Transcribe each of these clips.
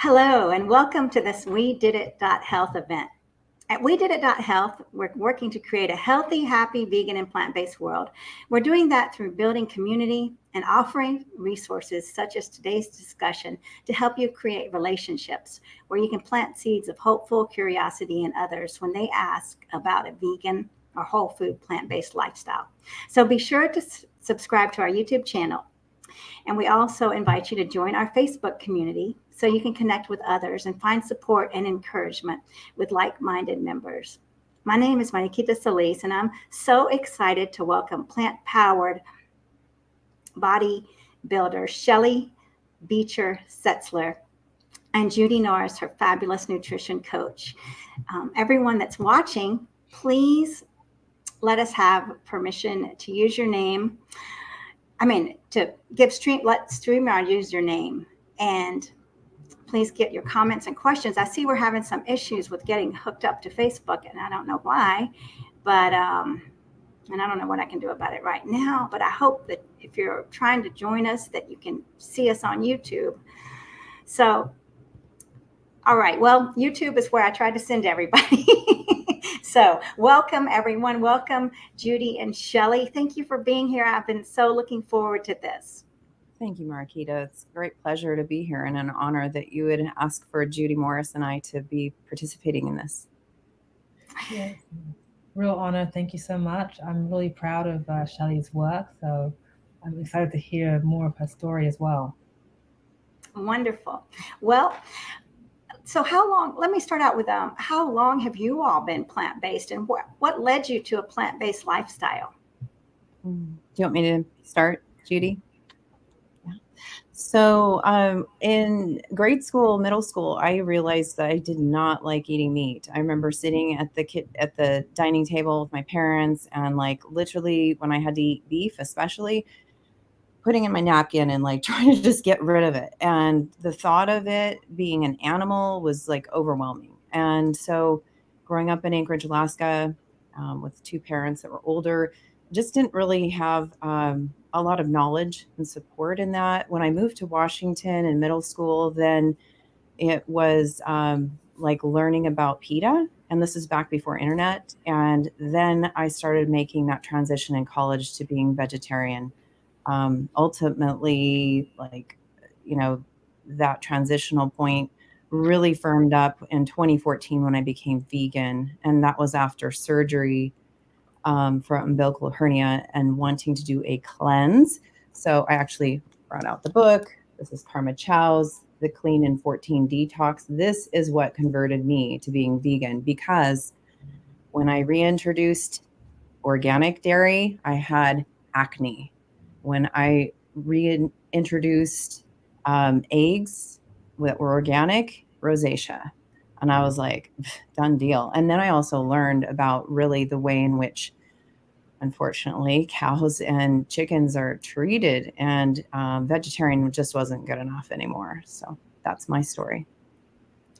Hello, and welcome to this We Did It Health event. At We Did It Health, we're working to create a healthy, happy, vegan, and plant-based world. We're doing that through building community and offering resources such as today's discussion to help you create relationships where you can plant seeds of hopeful curiosity in others when they ask about a vegan or whole food plant-based lifestyle. So be sure to subscribe to our YouTube channel. And we also invite you to join our Facebook community so you can connect with others and find support and encouragement with like-minded members. My name is Shelleys, and I'm so excited to welcome plant-powered bodybuilder Shelli Beecher-Seitzler and Judy Morris, her fabulous nutrition coach. Everyone that's watching, please let us have permission to use your name. To let StreamYard use your name, and please get your comments and questions. I see we're having some issues with getting hooked up to Facebook, and I don't know why, but and I don't know what I can do about it right now, but I hope that if you're trying to join us, that you can see us on YouTube. So, all right, well, YouTube is where I try to send everybody. So welcome, everyone. Welcome, Judy and Shelli. Thank you for being here. I've been so looking forward to this. Thank you, Marquita. It's a great pleasure to be here and an honor that you would ask for Judy Morris and I to be participating in this. Yes, real honor. Thank you so much. I'm really proud of Shelli's work, so I'm excited to hear more of her story as well. Wonderful. Well, so let me start out with how long have you all been plant-based, and what led you to a plant-based lifestyle? Do you want me to start, Judy? Yeah. So in grade school, middle school, I realized that I did not like eating meat. I remember sitting at the dining table with my parents, and literally when I had to eat beef, especially, putting in my napkin and trying to just get rid of it. And the thought of it being an animal was overwhelming. And so growing up in Anchorage, Alaska, with two parents that were older, just didn't really have a lot of knowledge and support in that. When I moved to Washington in middle school, then it was learning about PETA. And this is back before internet. And then I started making that transition in college to being vegetarian. Ultimately, that transitional point really firmed up in 2014 when I became vegan. And that was after surgery for umbilical hernia and wanting to do a cleanse. So I actually brought out the book. This is Karma Chow's The Clean in 14 Detox. This is what converted me to being vegan, because when I reintroduced organic dairy, I had acne. When I reintroduced eggs that were organic, rosacea. And I was like, done deal. And then I also learned about really the way in which, unfortunately, cows and chickens are treated, and vegetarian just wasn't good enough anymore. So that's my story.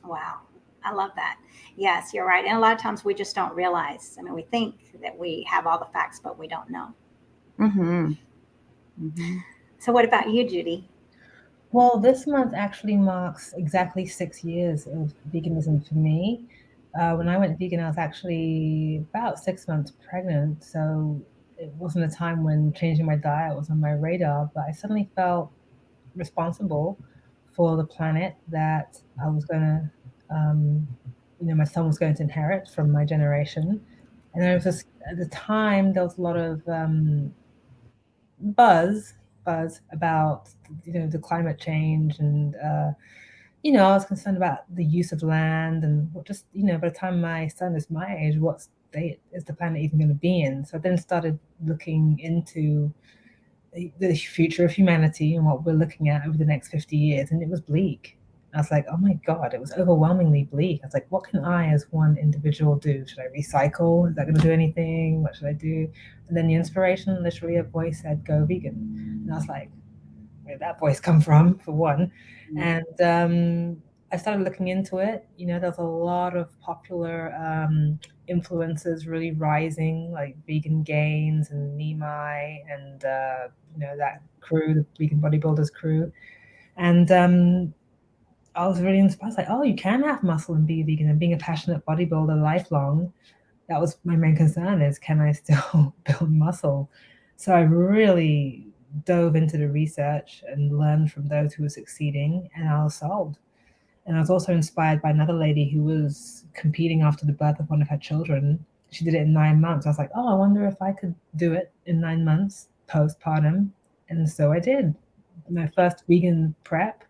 Wow. I love that. Yes, you're right. And a lot of times we just don't realize. We think that we have all the facts, but we don't know. Mm-hmm. Mm-hmm. So what about you, Judy? Well, this month actually marks exactly 6 years of veganism for me. When I went vegan, I was actually about 6 months pregnant. So it wasn't a time when changing my diet was on my radar, but I suddenly felt responsible for the planet that I was going to, my son was going to inherit from my generation. And there was just, at the time, there was a lot of buzz about the climate change, and I was concerned about the use of land, and what just by the time my son is my age, what state is the planet even going to be in? So I then started looking into the future of humanity and what we're looking at over the next 50 years, and it was bleak. I was like, oh my God, it was overwhelmingly bleak. I was like, what can I as one individual do? Should I recycle? Is that going to do anything? What should I do? And then the inspiration, literally a voice said, go vegan. And I was like, where did that voice come from, for one? And I started looking into it. There's a lot of popular influencers really rising, like Vegan Gains and Nimai, and that crew, the Vegan Bodybuilders crew. And I was really inspired. Like, oh, you can have muscle and be vegan. And being a passionate bodybuilder lifelong, that was my main concern, is can I still build muscle? So I really dove into the research and learned from those who were succeeding, and I was sold. And I was also inspired by another lady who was competing after the birth of one of her children. She did it in 9 months. I was like, oh, I wonder if I could do it in 9 months postpartum. And so I did. My first vegan prep,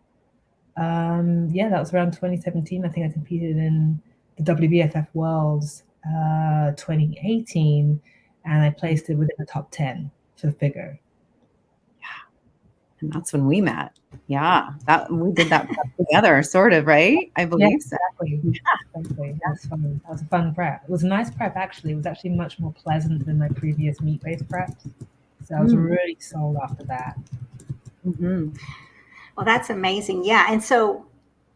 that was around 2017. I think I competed in the WBFF Worlds 2018, and I placed it within the top 10 for the figure. And that's when we met. Yeah, that we did that together, sort of, right? I believe so. Exactly. Exactly. That was fun. That was a fun prep. It was a nice prep, actually. It was actually much more pleasant than my previous meat-based preps. So I was really sold after that. Mm-hmm. Well, that's amazing. Yeah. And so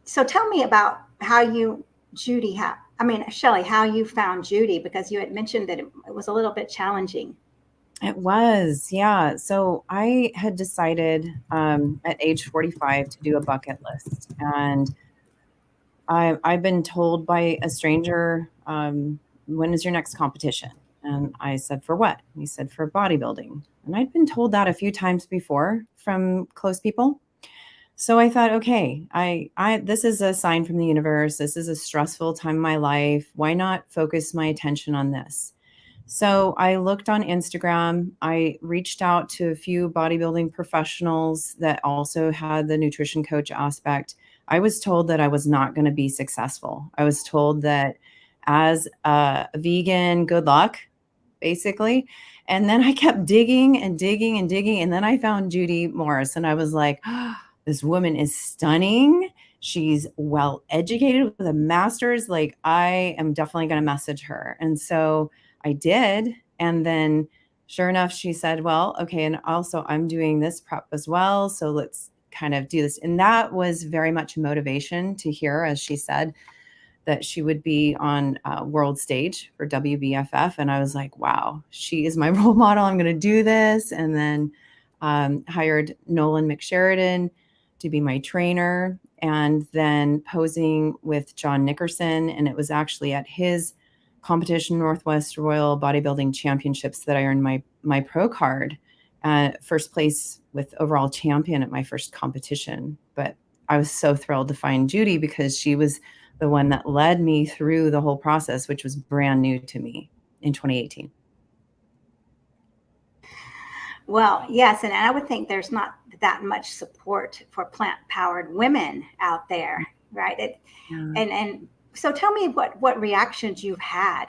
tell me about how you, Judy, Shelli, how you found Judy, because you had mentioned that it was a little bit challenging. It was, yeah. So I had decided at age 45 to do a bucket list. And I've been told by a stranger, when is your next competition? And I said, for what? He said, for bodybuilding. And I'd been told that a few times before from close people. So I thought, okay, this is a sign from the universe. This is a stressful time in my life. Why not focus my attention on this? So I looked on Instagram. I reached out to a few bodybuilding professionals that also had the nutrition coach aspect. I was told that I was not going to be successful. I was told that as a vegan, good luck, basically. And then I kept digging and digging and digging. And then I found Judy Morris, and I was like, oh, this woman is stunning. She's well educated with a master's. Like, I am definitely going to message her. And so I did. And then sure enough, she said, well, okay. And also I'm doing this prep as well. So let's kind of do this. And that was very much motivation to hear, as she said, that she would be on world stage for WBFF. And I was like, wow, she is my role model. I'm going to do this. And then hired Nolan McSheridan to be my trainer, and then posing with John Nickerson. And it was actually at his competition, Northwest Royal Bodybuilding Championships, that I earned my pro card, first place with overall champion at my first competition. But I was so thrilled to find Judy, because she was the one that led me through the whole process, which was brand new to me in 2018. Well, yes. And I would think there's not that much support for plant-powered women out there, right? And so tell me what reactions you've had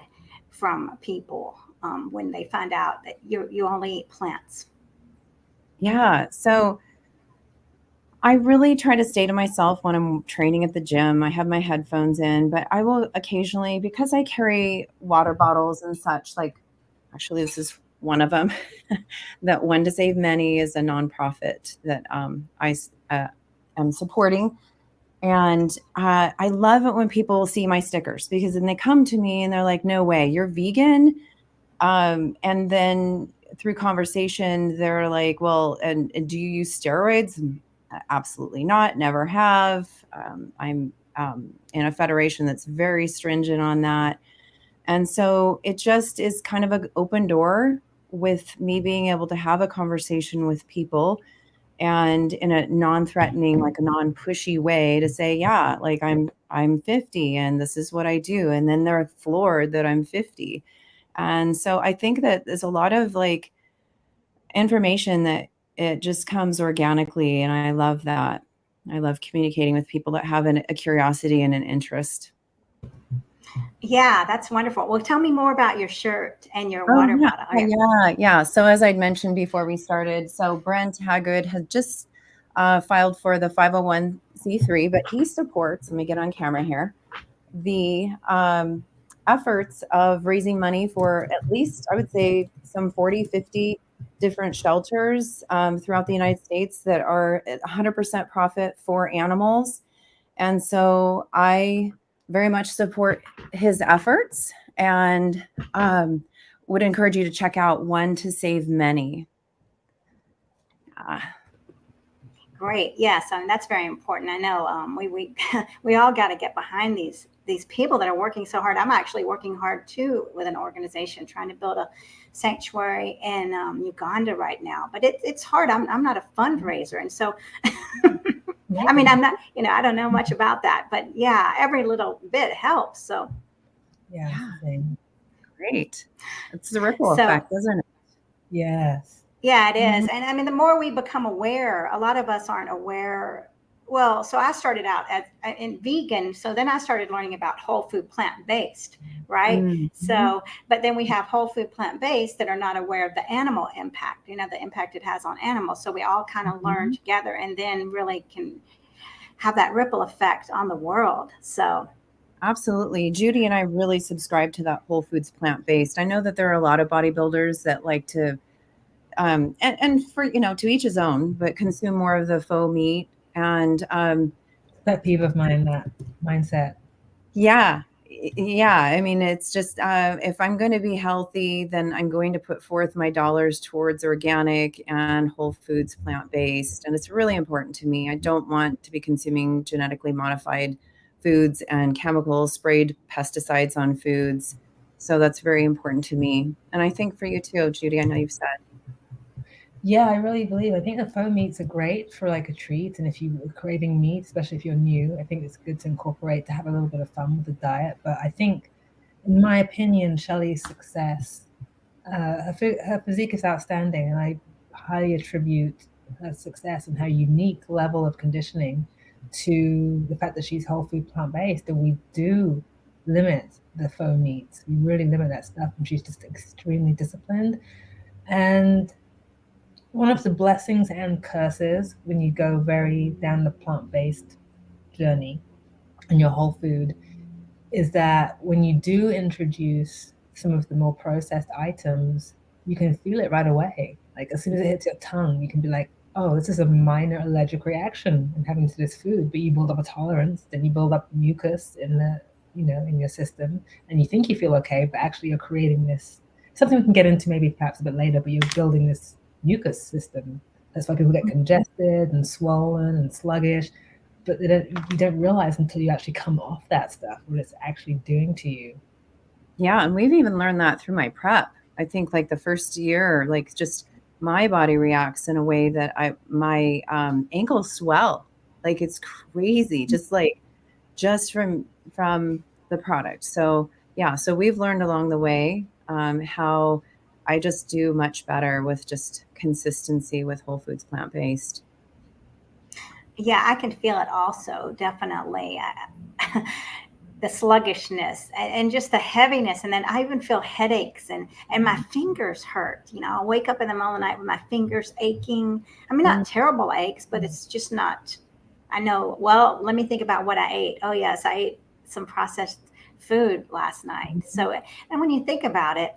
from people when they find out that you only eat plants. Yeah. So I really try to stay to myself when I'm training at the gym. I have my headphones in, but I will occasionally, because I carry water bottles and such, like, actually this is one of them, that One to Save Many is a nonprofit that I am supporting. And I love it when people see my stickers, because then they come to me and they're like, no way, you're vegan? And then through conversation, they're like, well, and do you use steroids? Absolutely not. Never have. I'm in a federation that's very stringent on that. And so it just is kind of an open door with me being able to have a conversation with people, and in a non-threatening, like a non-pushy way, to say, yeah, like I'm 50 and this is what I do. And then they're floored that I'm 50. And so I think that there's a lot of like information that it just comes organically. And I love that. I love communicating with people that have a curiosity and an interest. Yeah, that's wonderful. Well, tell me more about your shirt and your water bottle. Yeah. So as I'd mentioned before we started, so Brent Haggard had just filed for the 501c3, but he supports, let me get on camera here, the efforts of raising money for at least, I would say, some 40, 50 different shelters throughout the United States that are 100% profit for animals. And so I very much support his efforts, and would encourage you to check out One to Save Many. Great. Yes, I mean, that's very important. I know we we all got to get behind these people that are working so hard. I'm actually working hard too with an organization trying to build a sanctuary in Uganda right now. But it's hard. I'm not a fundraiser, and so I mean, I'm not. I don't know much about that, but yeah, every little bit helps. So Yeah. Great. It's the ripple effect, isn't it? Yes. Yeah, it is. And I mean, the more we become aware, a lot of us aren't aware. Well, so I started out in vegan. So then I started learning about whole food plant-based, right? Mm-hmm. So, but then we have whole food plant-based that are not aware of the animal impact, the impact it has on animals. So we all kind of learn together and then really can have that ripple effect on the world. So Absolutely. Judy and I really subscribe to that whole foods plant-based. I know that there are a lot of bodybuilders that like to and for to each his own, but consume more of the faux meat and that peeve of mine, that mindset. Yeah. I mean, it's just if I'm going to be healthy, then I'm going to put forth my dollars towards organic and whole foods plant-based. And it's really important to me. I don't want to be consuming genetically modified foods and chemicals, sprayed pesticides on foods. So that's very important to me. And I think for you too, Judy, I know you've said. Yeah, I really believe. I think the faux meats are great for like a treat. And if you're craving meat, especially if you're new, I think it's good to incorporate to have a little bit of fun with the diet. But I think, in my opinion, Shelly's success, her physique is outstanding. And I highly attribute her success and her unique level of conditioning to the fact that she's whole food plant-based. And we do limit the faux meats. We really limit that stuff. And she's just extremely disciplined. And one of the blessings and curses when you go very down the plant-based journey and your whole food is that when you do introduce some of the more processed items, you can feel it right away. Like as soon as it hits your tongue, you can be like, oh, this is a minor allergic reaction I'm having to this food. But you build up a tolerance, then you build up mucus in the, in your system, and you think you feel okay, but actually you're creating this, something we can get into maybe perhaps a bit later, but you're building this mucus system. That's why people get congested and swollen and sluggish, but you don't realize until you actually come off that stuff what it's actually doing to you. Yeah, and we've even learned that through my prep. I think like the first year, like just my body reacts in a way that my ankles swell. Like it's crazy, just from the product. So yeah, so we've learned along the way how I just do much better with just consistency with whole foods plant-based. yeah, I can feel it also, definitely. The sluggishness and just the heaviness. And then I even feel headaches and my fingers hurt. I'll wake up in the middle of the night with my fingers aching. I mean, not terrible aches, but it's just not, I know, well, let me think about what I ate. Oh, yes, I ate some processed food last night. So, and when you think about it,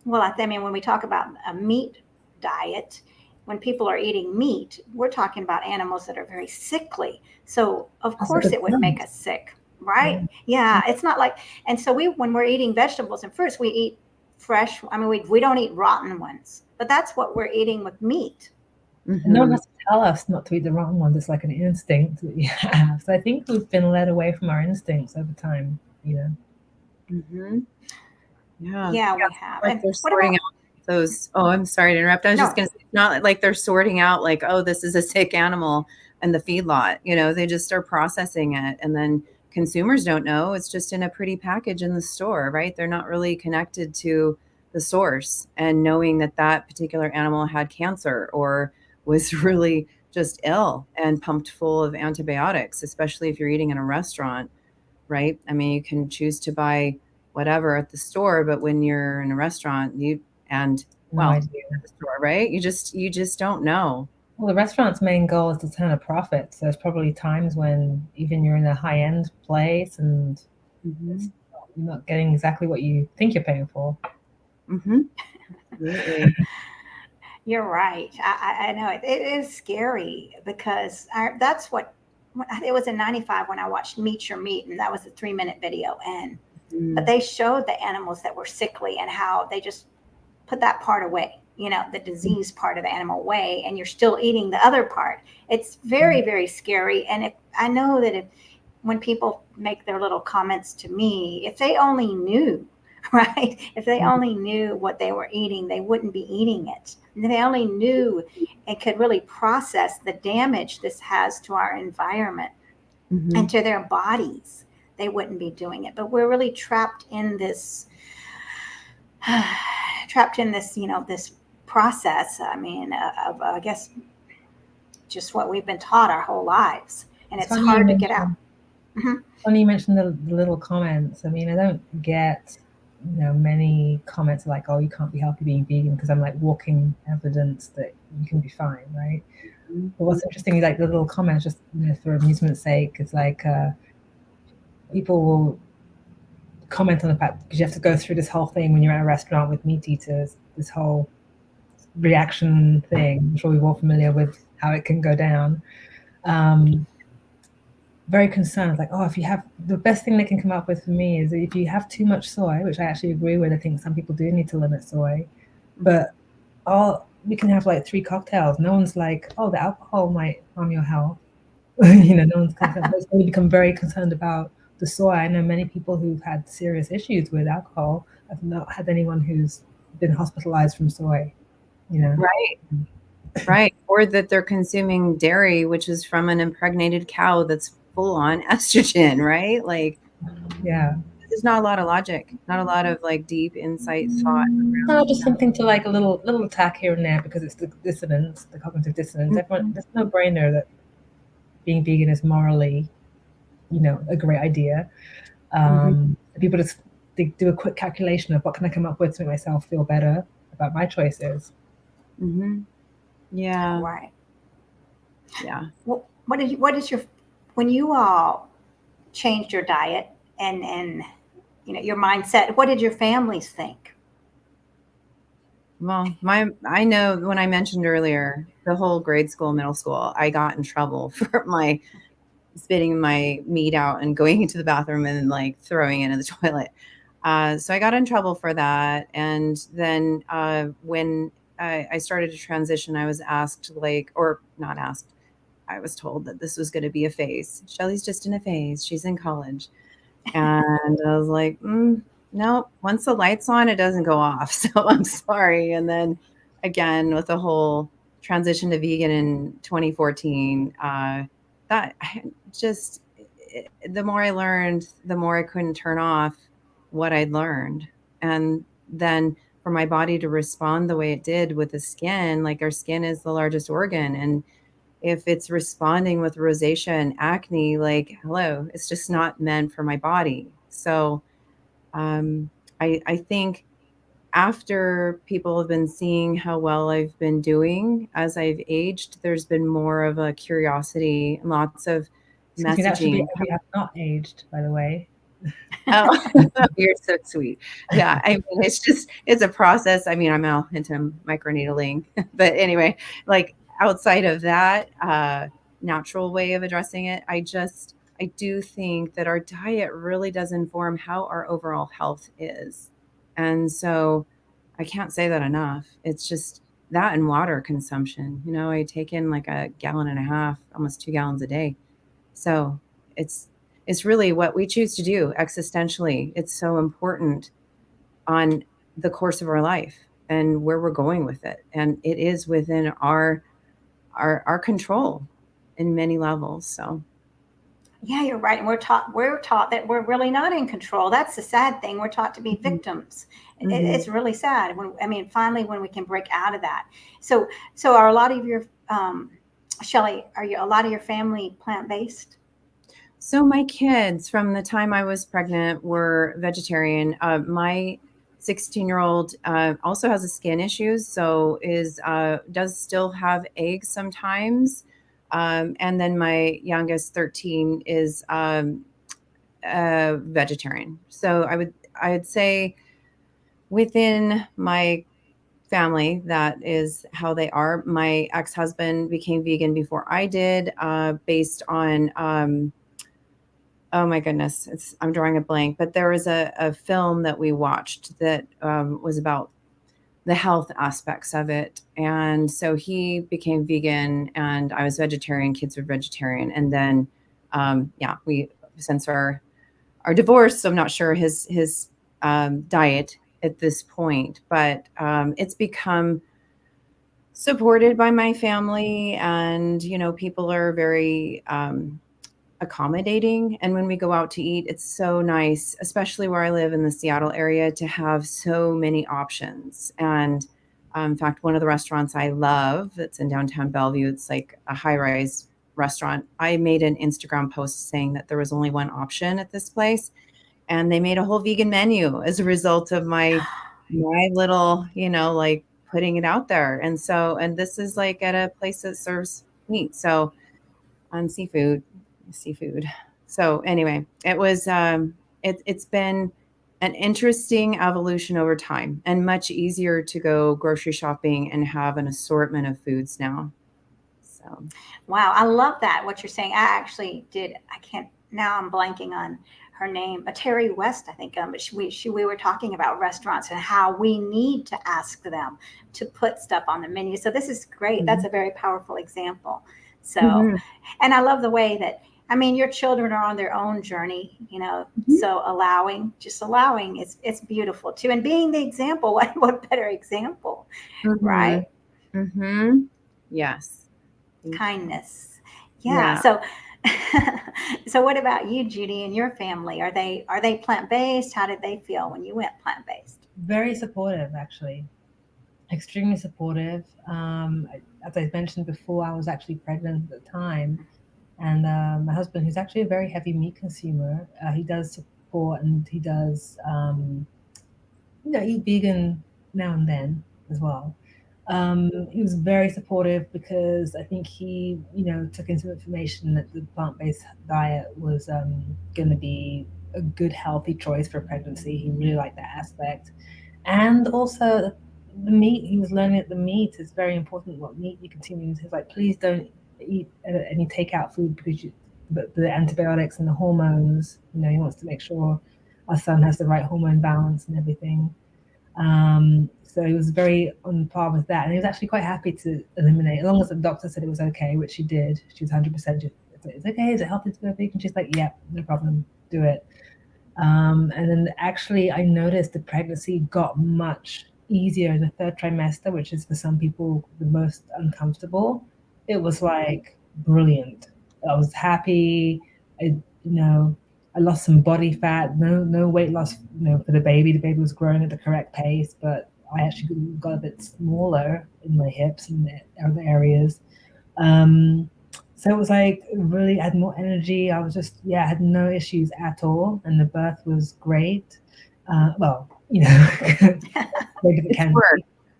well, I mean, when we talk about a meat diet, when people are eating meat, we're talking about animals that are very sickly. So, of course, it would make us sick, right? Yeah, it's not like, and so when we're eating vegetables and fruits, we eat fresh. I mean, we don't eat rotten ones, but that's what we're eating with meat. Mm-hmm. No one has to tell us not to eat the wrong ones. It's like an instinct that we have. So I think we've been led away from our instincts over time, Mm-hmm. Yeah, we have. Like they're sorting out those. Oh, I'm sorry to interrupt. I was just going to say, not like they're sorting out like, oh, this is a sick animal in the feedlot. They just are processing it, and then consumers don't know. It's just in a pretty package in the store, right? They're not really connected to the source and knowing that that particular animal had cancer or was really just ill and pumped full of antibiotics, especially if you're eating in a restaurant, right? I mean, you can choose to buy whatever at the store, but when you're in a restaurant, at the store, right? You just don't know. Well, the restaurant's main goal is to turn a profit. So there's probably times when even you're in a high-end place and you're not getting exactly what you think you're paying for. Mm-hmm. Absolutely. You're right. I know it is scary because that's what it was in '95 when I watched Meet Your Meat, and that was a 3-minute video. But they showed the animals that were sickly and how they just put that part away. the disease part of the animal way, and you're still eating the other part. It's very, very scary. And I know that when people make their little comments to me, if they only knew, right? If they only knew what they were eating, they wouldn't be eating it. And if they only knew and could really process the damage this has to our environment and to their bodies, they wouldn't be doing it. But we're really trapped in this, this process. I mean, of I guess just what we've been taught our whole lives, and it's hard to get out. Funny you mentioned the little comments. I mean, I don't get many comments like, "Oh, you can't be healthy being vegan," because I'm like walking evidence that you can be fine, right? But what's interesting is like the little comments, just for amusement's sake, it's like people will comment on the fact, because you have to go through this whole thing when you're at a restaurant with meat eaters, this whole reaction thing. I'm sure we're all familiar with how it can go down. Very concerned, like, if you have, the best thing they can come up with for me is that if you have too much soy, which I actually agree with, I think some people do need to limit soy, but we can have like 3 cocktails. No one's like, the alcohol might harm your health. No one's concerned. We become very concerned about the soy. I know many people who've had serious issues with alcohol. I've not had anyone who's been hospitalized from soy. Right. Or that they're consuming dairy, which is from an impregnated cow that's full on estrogen, right? Like, yeah, there's not a lot of logic, not a lot of like deep insight thought. No, just something to like a little attack here and there because it's the dissonance, the cognitive dissonance. Everyone, there's no brainer that being vegan is morally, a great idea. People just they do a quick calculation of what can I come up with to make myself feel better about my choices. Yeah. Right. Yeah. Well, when you all changed your diet and your mindset, what did your families think? Well, I know when I mentioned earlier, the whole grade school, middle school, I got in trouble for my spitting my meat out and going into the bathroom and like throwing it in the toilet. So I got in trouble for that. And then when I started to transition, I was asked or not asked, I was told that this was going to be a phase. Shelly's just in a phase. She's in college. And I was like, no, once the light's on, it doesn't go off. So I'm sorry. And then again, with the whole transition to vegan in 2014, that just, the more I learned, the more I couldn't turn off what I'd learned. And then for my body to respond the way it did with the skin, like our skin is the largest organ. And if it's responding with rosacea and acne, like, hello, it's just not meant for my body. So I think after people have been seeing how well I've been doing as I've aged, there's been more of a curiosity and lots of messaging. We have not aged, by the way. Oh, you're so sweet. Yeah, I mean, it's a process. I mean, I'm out into microneedling, but anyway, like outside of that natural way of addressing it, I do think that our diet really does inform how our overall health is. And so I can't say that enough. It's just that and water consumption. I take in like 1.5 gallons, almost 2 gallons a day. So it's really what we choose to do existentially. It's so important on the course of our life and where we're going with it. And it is within our control in many levels. So yeah, you're right. And we're taught that we're really not in control. That's the sad thing. We're taught to be victims. It's really sad finally when we can break out of that. So are a lot of your Shelly, a lot of your family plant-based? So my kids from the time I was pregnant were vegetarian. My 16-year-old also has a skin issues, so does still have eggs sometimes. And then my youngest 13 is vegetarian. So I'd say within my family, that is how they are. My ex-husband became vegan before I did, based on oh my goodness, I'm drawing a blank, but there was a film that we watched that was about the health aspects of it. And so he became vegan and I was vegetarian, kids were vegetarian. And then, we, since our divorce, so I'm not sure his diet at this point, but it's become supported by my family, and people are very accommodating. And when we go out to eat, it's so nice, especially where I live in the Seattle area, to have so many options. And in fact, one of the restaurants I love that's in downtown Bellevue, it's like a high-rise restaurant. I made an Instagram post saying that there was only one option at this place, and they made a whole vegan menu as a result of my little, like putting it out there. And this is like at a place that serves meat, so on seafood. So anyway, it was it's been an interesting evolution over time, and much easier to go grocery shopping and have an assortment of foods now. So wow, I love that, what you're saying. I actually did, now I'm blanking on her name, Terry West, I think. But we were talking about restaurants and how we need to ask them to put stuff on the menu. So this is great. That's a very powerful example. So, and I love the way that, your children are on their own journey, so allowing, it's beautiful too. And being the example, what better example, right? Yes. Kindness. Yeah. So, so what about you, Judy, and your family? Are they plant-based? How did they feel when you went plant-based? Very supportive, actually. Extremely supportive. As I mentioned before, I was actually pregnant at the time. And my husband, who's actually a very heavy meat consumer, he does support, and he does, eat vegan now and then as well. He was very supportive because I think he, took into information that the plant-based diet was going to be a good, healthy choice for pregnancy. He really liked that aspect. And also the meat, he was learning that the meat is very important, what meat you consume. He's like, please don't eat any takeout food because the antibiotics and the hormones, he wants to make sure our son has the right hormone balance and everything. So he was very on par with that. And he was actually quite happy to eliminate, as long as the doctor said it was okay, which she did. She was 100%. It's okay, is it healthy to go vegan? She's like, yeah, no problem, do it. And then actually I noticed the pregnancy got much easier in the third trimester, which is for some people the most uncomfortable. It was like brilliant. I was happy. I lost some body fat, no weight loss, for the baby. The baby was growing at the correct pace, but I actually got a bit smaller in my hips and the other areas. So it was like really, I had more energy. I was just, I had no issues at all. And the birth was great. It's work,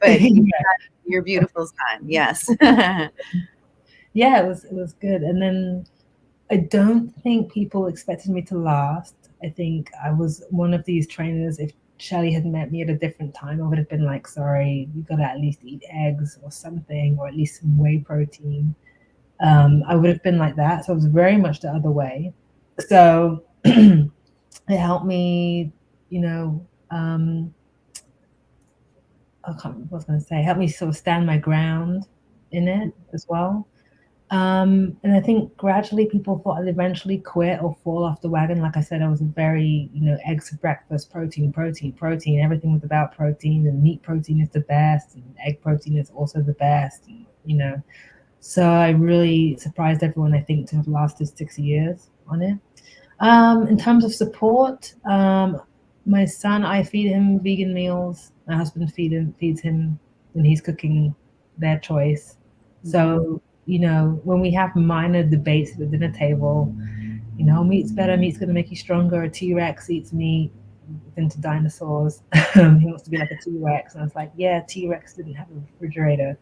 but your beautiful son. Yes. Yeah, it was good. And then I don't think people expected me to last. I think I was one of these trainers. If Shelly had met me at a different time, I would have been like, sorry, you got to at least eat eggs or something, or at least some whey protein. I would have been like that. So I was very much the other way. So it helped me, I can't remember what I was going to say, helped me sort of stand my ground in it as well. And I think gradually people thought I'd eventually quit or fall off the wagon. Like I said, I was very, eggs for breakfast, protein. Everything was about protein, and meat protein is the best, and egg protein is also the best, So I really surprised everyone, I think, to have lasted 6 years on it. In terms of support, my son, I feed him vegan meals. My husband feeds him when he's cooking their choice. So, when we have minor debates at the dinner table, meat's better, meat's going to make you stronger. A T-Rex eats meat into dinosaurs. He wants to be like a T-Rex. And I was like, yeah, T-Rex didn't have a refrigerator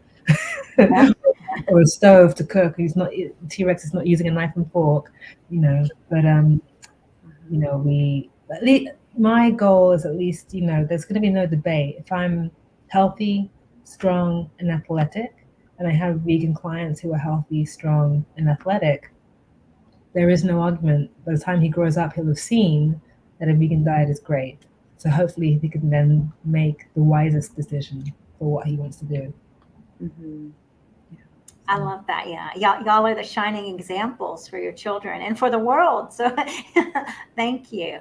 or a stove to cook. T-Rex is not using a knife and fork, but, my goal is at least, there's going to be no debate. If I'm healthy, strong, and athletic, and I have vegan clients who are healthy, strong, and athletic, there is no argument. By the time he grows up, he'll have seen that a vegan diet is great. So hopefully he can then make the wisest decision for what he wants to do. Mm-hmm. I love that. Yeah. Y'all are the shining examples for your children and for the world. So thank you.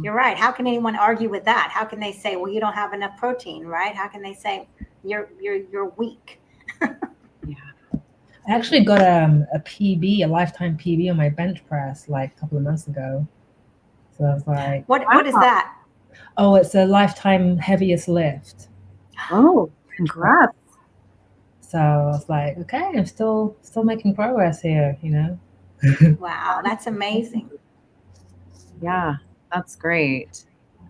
You're right. How can anyone argue with that? How can they say, well, you don't have enough protein, right? How can they say you're weak? Yeah. I actually got a PB, a lifetime PB on my bench press like a couple of months ago. So I was like, What is that? oh, it's a lifetime heaviest lift. Oh, congrats. So I was like, okay, I'm still making progress here, you know. Wow, that's amazing. Yeah, that's great.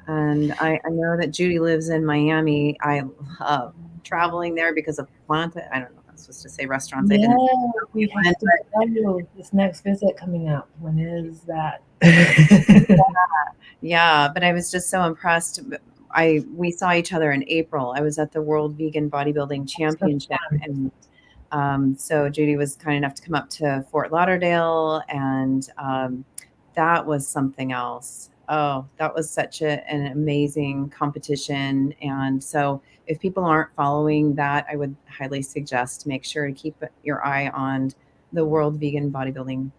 And I know that Judy lives in Miami. I love traveling there because of Planta. I don't know if I'm supposed to say restaurants. I Yeah, didn't. we have to go. This next visit coming up. When is that? Yeah, but I was just so impressed. We saw each other in April. I was at the World Vegan Bodybuilding Championship, and so Judy was kind enough to come up to Fort Lauderdale, and that was something else. Oh, that was such an amazing competition. And so if people aren't following that, I would highly suggest make sure to keep your eye on the World Vegan Bodybuilding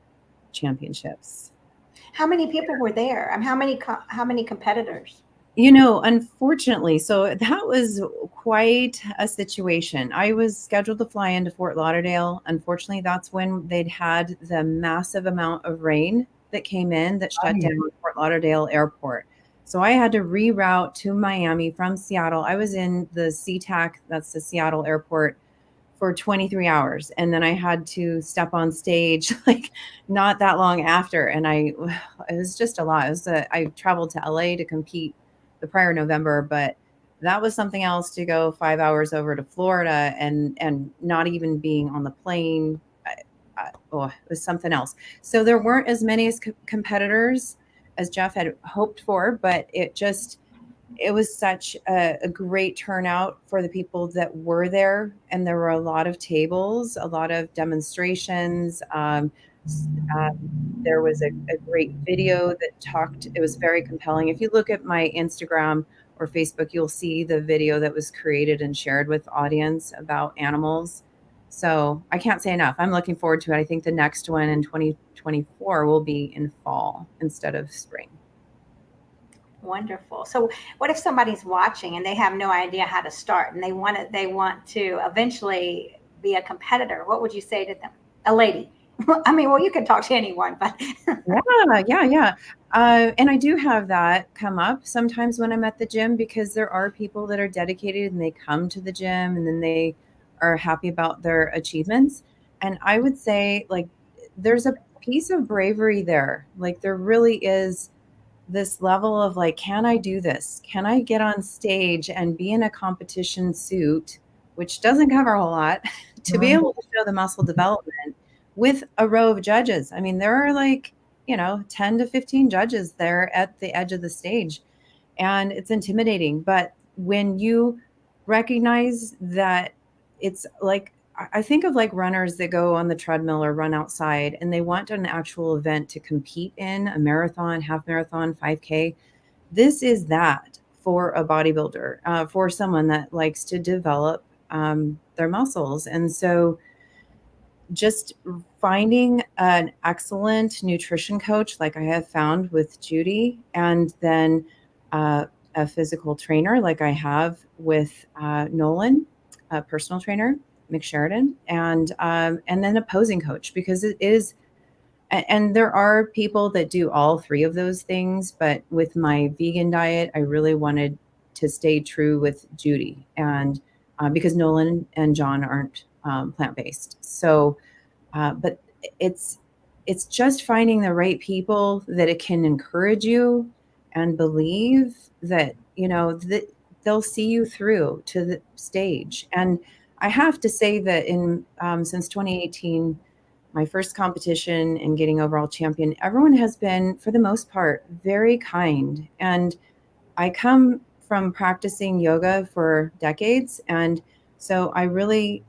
Championships. How many people were there? How many competitors? Unfortunately, so that was quite a situation. I was scheduled to fly into Fort Lauderdale. Unfortunately, that's when they'd had the massive amount of rain that came in that shut down Fort Lauderdale airport. So I had to reroute to Miami from Seattle. I was in the SeaTac, that's the Seattle airport, for 23 hours. And then I had to step on stage like not that long after. And it was just a lot. I traveled to LA to compete the prior November, but that was something else to go 5 hours over to Florida and not even being on the plane. It was something else. So there weren't as many competitors as Jeff had hoped for, but it was such a great turnout for the people that were there. And there were a lot of tables, a lot of demonstrations. There was a great video that it was very compelling. If you look at my Instagram or Facebook, you'll see the video that was created and shared with audience about animals. So I can't say enough. I'm looking forward to it. I think the next one in 2024 will be in fall instead of spring. Wonderful. So what if somebody's watching and they have no idea how to start and they want to eventually be a competitor? What would you say to them? A lady. I mean, well, you can talk to anyone, but yeah. And I do have that come up sometimes when I'm at the gym, because there are people that are dedicated and they come to the gym and then they are happy about their achievements. And I would say, like, there's a piece of bravery there. Like, there really is this level of like, can I do this? Can I get on stage and be in a competition suit, which doesn't cover a whole lot, to be able to show the muscle development with a row of judges? I mean, there are like, 10 to 15 judges there at the edge of the stage, and it's intimidating. But when you recognize that, it's like, I think of like runners that go on the treadmill or run outside and they want an actual event to compete in, a marathon, half marathon, 5K. This is that for a bodybuilder, for someone that likes to develop their muscles. And so just finding an excellent nutrition coach, like I have found with Judy, and then a physical trainer, like I have with Nolan, a personal trainer, McSheridan, and then a posing coach, because it is, and there are people that do all three of those things. But with my vegan diet, I really wanted to stay true with Judy, and because Nolan and John aren't plant-based. So, but it's just finding the right people that it can encourage you and believe that, that they'll see you through to the stage. And I have to say that since 2018, my first competition and getting overall champion, everyone has been, for the most part, very kind. And I come from practicing yoga for decades. And so I really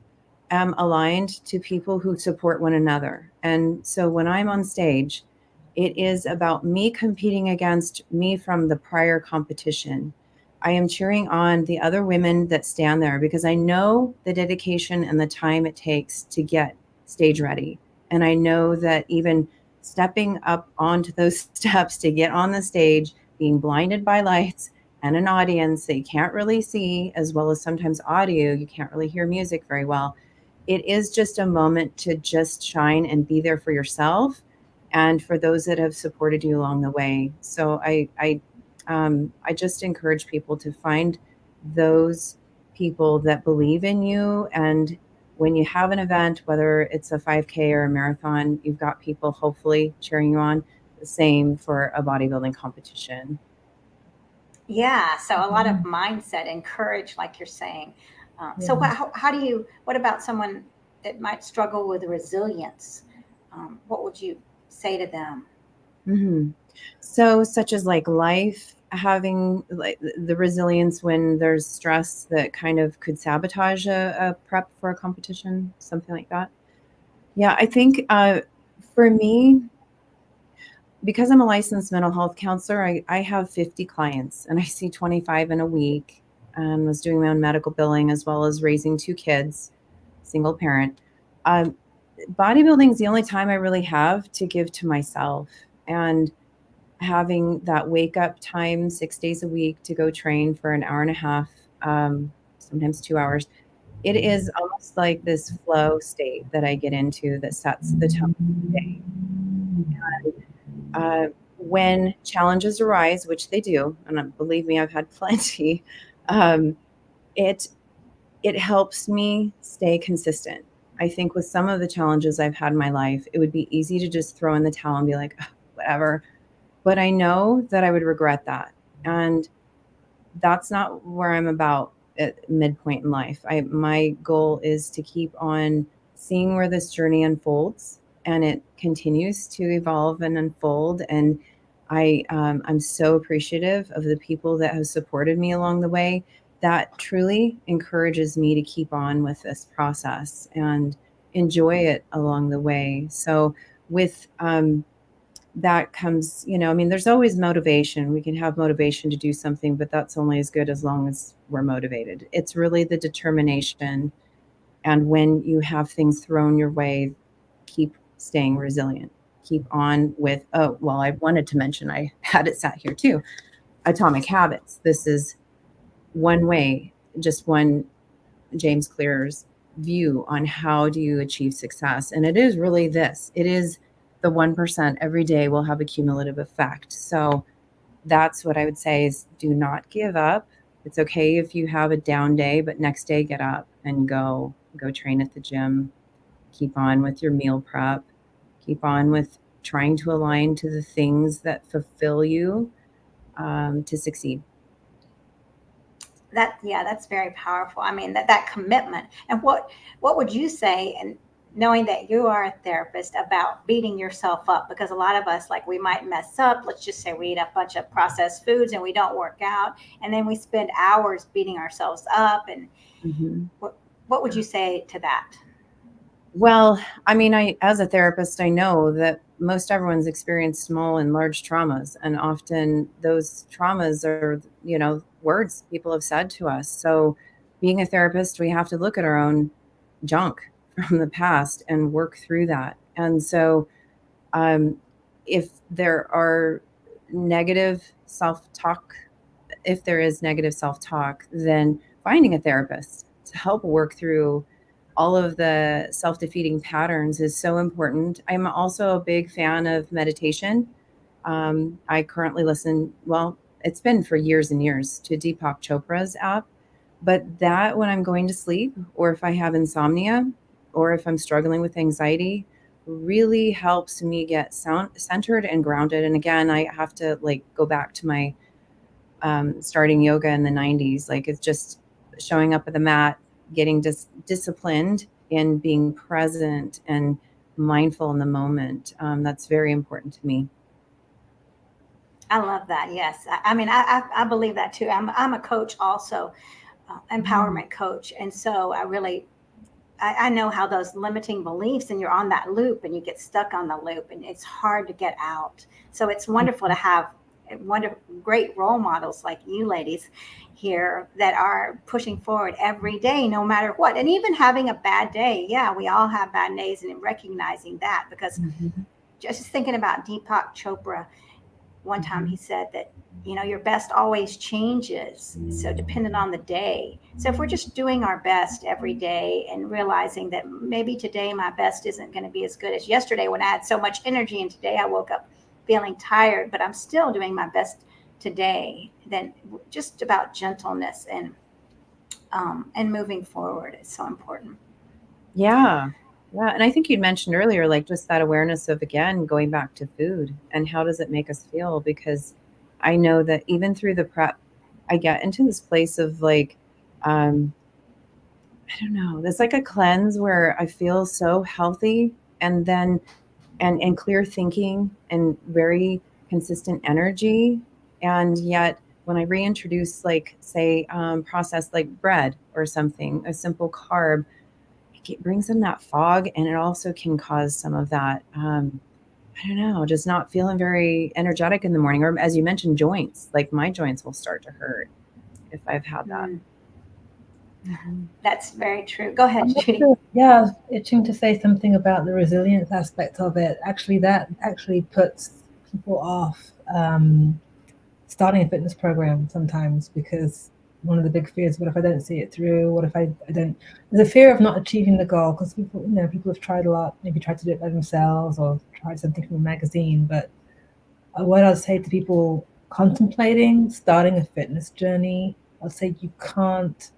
am aligned to people who support one another. And so when I'm on stage, it is about me competing against me from the prior competition. I am cheering on the other women that stand there because I know the dedication and the time it takes to get stage ready. And I know that even stepping up onto those steps to get on the stage, being blinded by lights and an audience that you can't really see, as well as sometimes audio, you can't really hear music very well. It is just a moment to just shine and be there for yourself and for those that have supported you along the way. So I just encourage people to find those people that believe in you. And when you have an event, whether it's a 5K or a marathon, you've got people hopefully cheering you on. The same for a bodybuilding competition. Yeah, so a lot of mindset, encourage, like you're saying. So how do you, what about someone that might struggle with resilience? What would you say to them? Mm-hmm. So such as like life, having like the resilience when there's stress that kind of could sabotage a prep for a competition, something like that. Yeah, I think for me, because I'm a licensed mental health counselor, I have 50 clients and I see 25 in a week. Was doing my own medical billing as well as raising 2 kids, single parent. Um, Bodybuilding is the only time I really have to give to myself. And having that wake up time 6 days a week to go train for an hour and a half, sometimes 2 hours, it is almost like this flow state that I get into that sets the tone of the day. When challenges arise, which they do, and believe me, I've had plenty, um, it it helps me stay consistent. I think with some of the challenges I've had in my life, it would be easy to just throw in the towel and be like, "Ugh, whatever." But I know that I would regret that. And that's not where I'm about at midpoint in life. My goal is to keep on seeing where this journey unfolds, and it continues to evolve and unfold. And I'm so appreciative of the people that have supported me along the way. That truly encourages me to keep on with this process and enjoy it along the way. So with that comes, I mean, there's always motivation. We can have motivation to do something, but that's only as good as long as we're motivated. It's really the determination. And when you have things thrown your way, keep staying resilient. Keep on with, oh, well, I wanted to mention, I had it sat here too, Atomic Habits. This is one way, just one James Clear's view on how do you achieve success. And it is really this. It is the 1% every day will have a cumulative effect. So that's what I would say is do not give up. It's okay if you have a down day, but next day get up and go train at the gym. Keep on with your meal prep. Keep on with trying to align to the things that fulfill you to succeed. That's very powerful. I mean, that commitment. And what would you say, and knowing that you are a therapist, about beating yourself up? Because a lot of us, like, we might mess up. Let's just say we eat a bunch of processed foods and we don't work out, and then we spend hours beating ourselves up. And what would you say to that? Well, I mean, as a therapist, I know that most everyone's experienced small and large traumas, and often those traumas are, words people have said to us. So being a therapist, we have to look at our own junk from the past and work through that. And so if there are negative self-talk, if there is negative self-talk, then finding a therapist to help work through all of the self-defeating patterns is so important. I'm also a big fan of meditation. I currently listen, well, it's been for years and years, to Deepak Chopra's app. But that when I'm going to sleep, or if I have insomnia, or if I'm struggling with anxiety, really helps me get centered and grounded. And again, I have to go back to my starting yoga in the 90s. Like, it's just showing up at the mat, getting disciplined in being present and mindful in the moment. That's very important to me. I love that. Yes. I mean, I believe that too. I'm a coach also, empowerment coach. And so I know how those limiting beliefs, and you're on that loop and you get stuck on the loop and it's hard to get out. So it's wonderful to have great role models like you ladies here that are pushing forward every day, no matter what. And even having a bad day. Yeah, we all have bad days, and recognizing that, because just thinking about Deepak Chopra, one time he said that, your best always changes. So dependent on the day. So if we're just doing our best every day and realizing that maybe today my best isn't going to be as good as yesterday when I had so much energy, and today I woke up feeling tired, but I'm still doing my best today, then just about gentleness and moving forward is so important. Yeah. Yeah. And I think you'd mentioned earlier, like just that awareness of, again, going back to food and how does it make us feel? Because I know that even through the prep, I get into this place of like, I don't know, there's like a cleanse where I feel so healthy, and then, and clear thinking and very consistent energy. And yet when I reintroduce, like, say, processed like bread or something, a simple carb, it brings in that fog, and it also can cause some of that, I don't know, just not feeling very energetic in the morning. Or as you mentioned, joints, like my joints will start to hurt if I've had that. That's very true. Go ahead, Judy. Yeah, I was itching to say something about the resilience aspect of it. Actually, that actually puts people off starting a fitness program sometimes, because one of the big fears, what if I don't see it through? What if I don't? There's a fear of not achieving the goal, because people, people have tried a lot, maybe tried to do it by themselves or tried something from a magazine. But what I'd say to people contemplating starting a fitness journey, I'd say you can't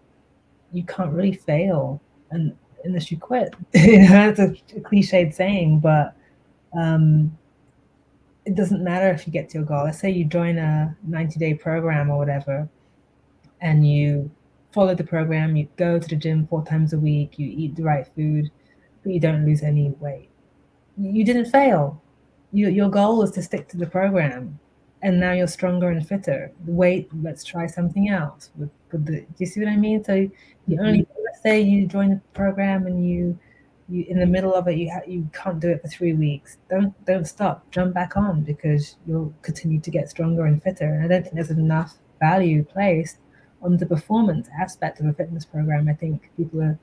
really fail unless you quit. It's a cliched saying, but it doesn't matter if you get to your goal. Let's say you join a 90-day program or whatever, and you follow the program, you go to the gym 4 times a week, you eat the right food, but you don't lose any weight. You didn't fail. Your goal was to stick to the program, and now you're stronger and fitter. Wait, let's try something else. Do you see what I mean? So you only, let's say you join the program and you in the middle of it, you can't do it for 3 weeks. Don't stop. Jump back on, because you'll continue to get stronger and fitter. And I don't think there's enough value placed on the performance aspect of a fitness program. I think people are,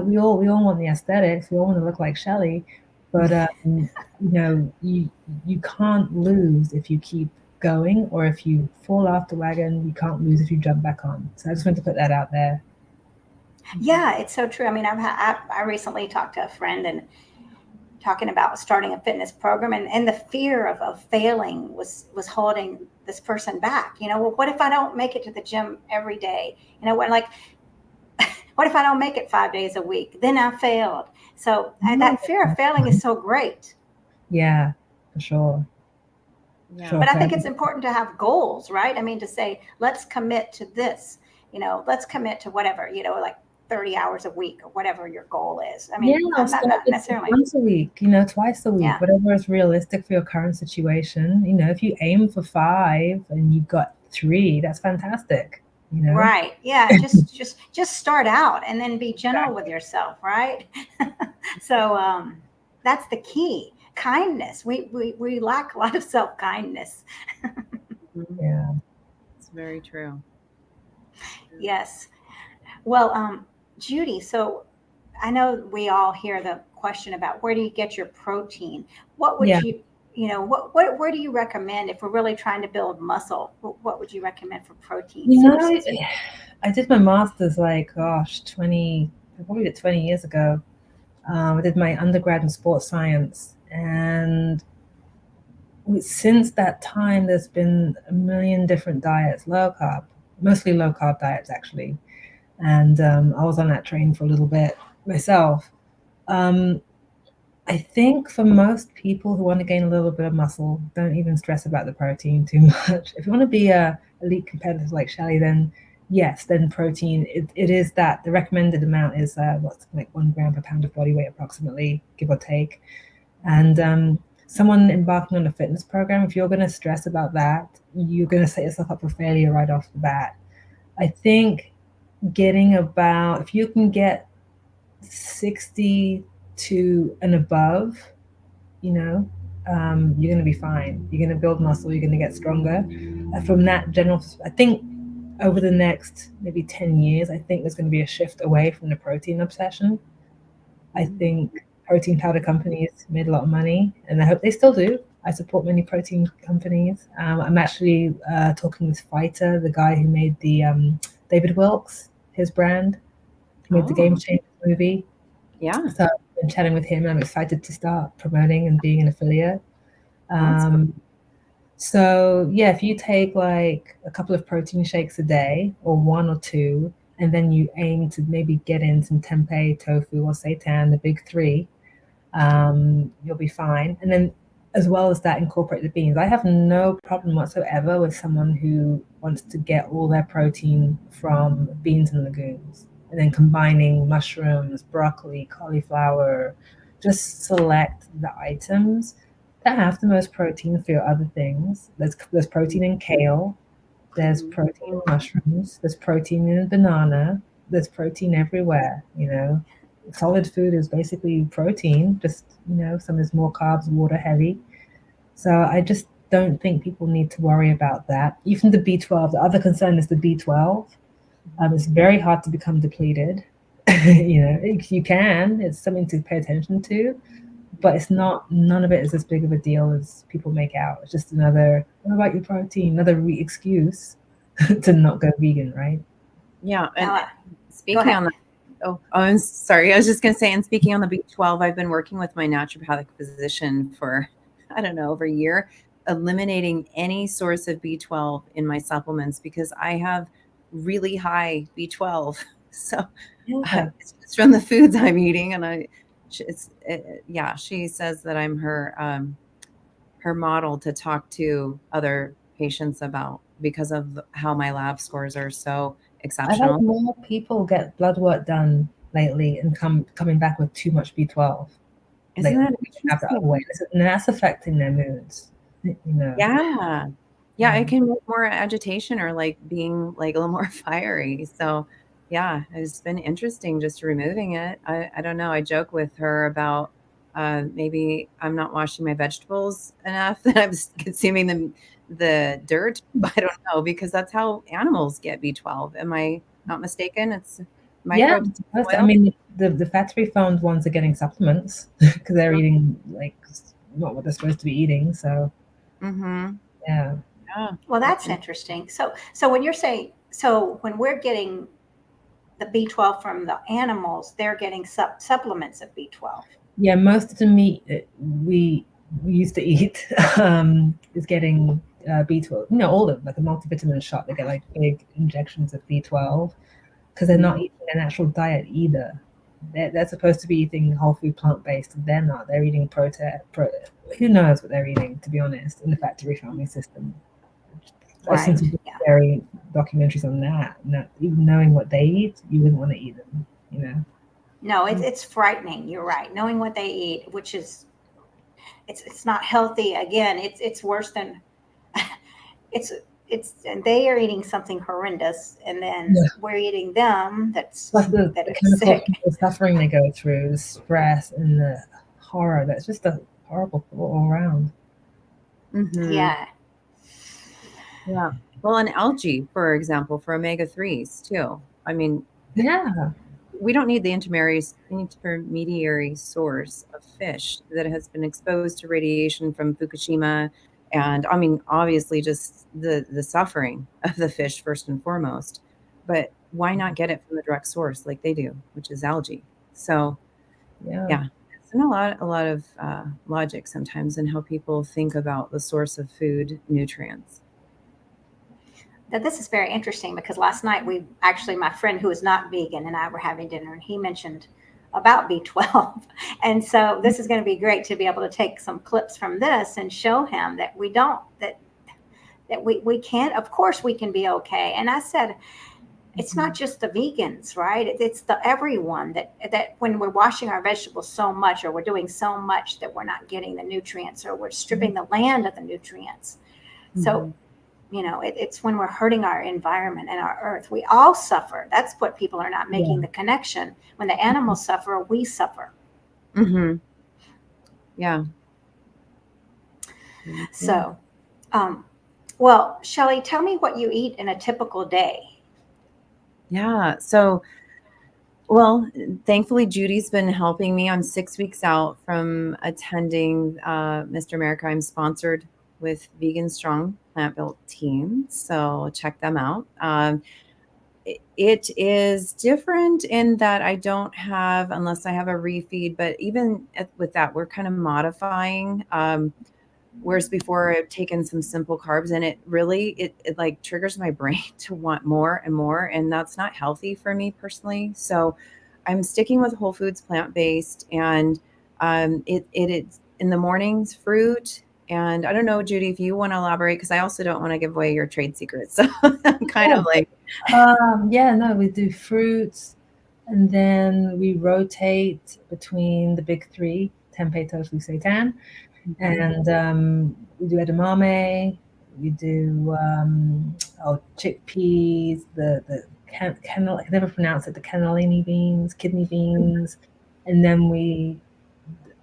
we all want the aesthetics. We all want to look like Shelli, but you can't lose if you keep going, or if you fall off the wagon, you can't lose if you jump back on. So I just wanted to put that out there. Yeah, it's so true. I mean, I recently talked to a friend and talking about starting a fitness program, and the fear of failing was holding this person back. Well, what if I don't make it to the gym every day? What if I don't make it 5 days a week? Then I failed. So that fear of failing is so great. Yeah, for sure. Yeah. But I think it's important to have goals, right? I mean, to say, let's commit to this, let's commit to whatever, like 30 hours a week or whatever your goal is. I mean, not necessarily once a week, twice a week, whatever is realistic for your current situation. If you aim for 5 and you've got 3, that's fantastic. Right. Yeah. just start out and then be gentle with yourself. Right. So that's the key. Kindness. We lack a lot of self-kindness. Yeah. It's very true. Yes. Well, Judy, so I know we all hear the question about where do you get your protein? What would where do you recommend if we're really trying to build muscle? What would you recommend for protein? I did my master's probably 20 years ago. I did my undergrad in sports science, and since that time, there's been a million different diets, mostly low carb diets, actually. And I was on that train for a little bit myself. I think for most people who want to gain a little bit of muscle, don't even stress about the protein too much. If you want to be a elite competitor like Shelli, then yes, then protein, it is that the recommended amount is 1 gram per pound of body weight, approximately, give or take. And someone embarking on a fitness program, if you're going to stress about that, you're going to set yourself up for failure right off the bat. I think if you can get 60 to and above, you're going to be fine. You're going to build muscle. You're going to get stronger. From that general, I think over the next maybe 10 years, I think there's going to be a shift away from the protein obsession. I think protein powder companies made a lot of money, and I hope they still do. I support many protein companies. I'm actually talking with Fighter, the guy who made the David Wilkes, his brand. He made the Game Changer movie. Yeah. So I've been chatting with him, and I'm excited to start promoting and being an affiliate. So yeah, if you take like a couple of protein shakes a day, or one or two, and then you aim to maybe get in some tempeh, tofu, or seitan, the big three, you'll be fine. And then as well as that, incorporate the beans. I have no problem whatsoever with someone who wants to get all their protein from beans and legumes, and then combining mushrooms, broccoli, cauliflower. Just select the items that have the most protein for your other things. There's protein in kale, there's protein in mushrooms, there's protein in a banana, there's protein everywhere, you know. Solid food is basically protein, just, you know, some is more carbs, water heavy. So I just don't think people need to worry about that. Even the B12, the other concern is the B12. It's very hard to become depleted. You know, you can, it's something to pay attention to, but it's not, none of it is as big of a deal as people make out. It's just another, what about your protein? Another excuse to not go vegan, right? Yeah. And speaking on that, I'm sorry. I was just going to say, and speaking on the B12, I've been working with my naturopathic physician for, I don't know, over a year, eliminating any source of B12 in my supplements because I have really high B12. So it's just from the foods I'm eating. And she says that I'm her model to talk to other patients about because of how my lab scores are so exceptional. I've had more people get blood work done lately and coming back with too much B12. Isn't that interesting? And that's affecting their moods, you know. Yeah, it can make more agitation or like being like a little more fiery. So yeah, it's been interesting just removing it. I don't know. I joke with her about maybe I'm not washing my vegetables enough that I'm consuming the dirt. But I don't know because that's how animals get B12. Am I not mistaken? It's microbes. Yeah, I mean the factory farmed ones are getting supplements because they're eating like not what they're supposed to be eating. So yeah. Well, that's interesting. So when you're saying, so when we're getting the B12 from the animals, they're getting supplements of B12. Yeah, most of the meat that we used to eat is getting B12. You know, all of them, like a multivitamin shot, they get like big injections of B12 because they're not eating their natural diet either. They're supposed to be eating whole food, plant-based. They're not. They're eating protein. Who knows what they're eating, to be honest, in the factory farming system. I've seen some very documentaries on that. Even knowing what they eat, you wouldn't want to eat them, you know. No, it's frightening. You're right. Knowing what they eat, which is, it's not healthy. Again, it's worse than and they are eating something horrendous, and then we're eating them. That's the chemical suffering they go through, the stress and the horror. That's just a horrible all around. Yeah. Well, and algae, for example, for omega-3s too. I mean, we don't need the intermediary source of fish that has been exposed to radiation from Fukushima. And I mean, obviously just the suffering of the fish first and foremost, but why not get it from the direct source like they do, which is algae? So yeah, it's been a lot of logic sometimes in how people think about the source of food nutrients. Now, this is very interesting because last night my friend who is not vegan and I were having dinner, and he mentioned about B12. And so this is going to be great to be able to take some clips from this and show him that we can't, of course we can be okay. And I said, it's not just the vegans, right? It's the everyone that when we're washing our vegetables so much, or we're doing so much that we're not getting the nutrients, or we're stripping the land of the nutrients. So, you know, it's when we're hurting our environment and our earth. We all suffer. That's what people are not making the connection. When the animals suffer, we suffer. Yeah. So, well, Shelli, tell me what you eat in a typical day. Yeah. So, well, thankfully, Judy's been helping me. I'm 6 weeks out from attending Mr. America. I'm sponsored with Vegan Strong Plant Built Team. So check them out. It is different in that I don't have, unless I have a refeed, but even with that, we're kind of modifying. Whereas before I've taken some simple carbs and it really, it like triggers my brain to want more and more. And that's not healthy for me personally. So I'm sticking with whole foods, plant-based, and it's in the mornings, fruit. And I don't know, Judy, if you want to elaborate, because I also don't want to give away your trade secrets. So I'm kind of like, no, we do fruits, and then we rotate between the big three: tempeh, tofu, seitan, and we do edamame. We do chickpeas, the cannellini, I can never pronounce it, the cannellini beans, kidney beans, and then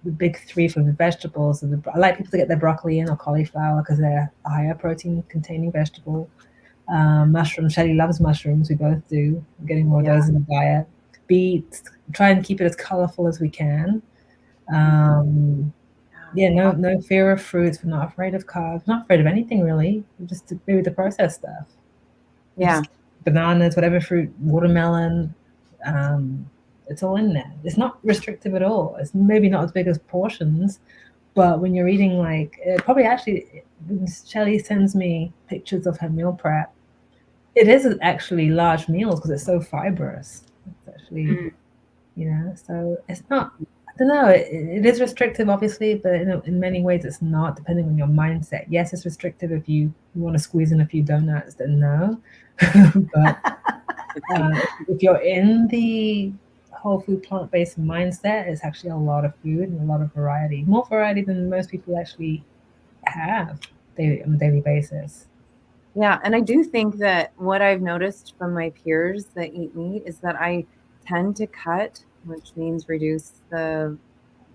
the big three for the vegetables. And I like people to get their broccoli in or cauliflower because they're a higher protein containing vegetable. Mushrooms, Shelli loves mushrooms. We both do. We're getting more of those in the diet. Beets, try and keep it as colorful as we can. No fear of fruits. We're not afraid of carbs. Not afraid of anything really. We're just maybe the processed stuff. yeah. Bananas, whatever fruit, watermelon. It's all in there. It's not restrictive at all. It's maybe not as big as portions, but when you're eating probably actually, Shelli sends me pictures of her meal prep. It isn't actually large meals because it's so fibrous. It's actually, so it's not, I don't know, it is restrictive obviously, but in many ways it's not, depending on your mindset. Yes, it's restrictive if you want to squeeze in a few donuts, then no. But if you're in the whole food plant-based mindset, it's actually a lot of food and a lot of variety, more variety than most people actually have on a daily basis. Yeah, and I do think that what I've noticed from my peers that eat meat is that I tend to cut, which means reduce the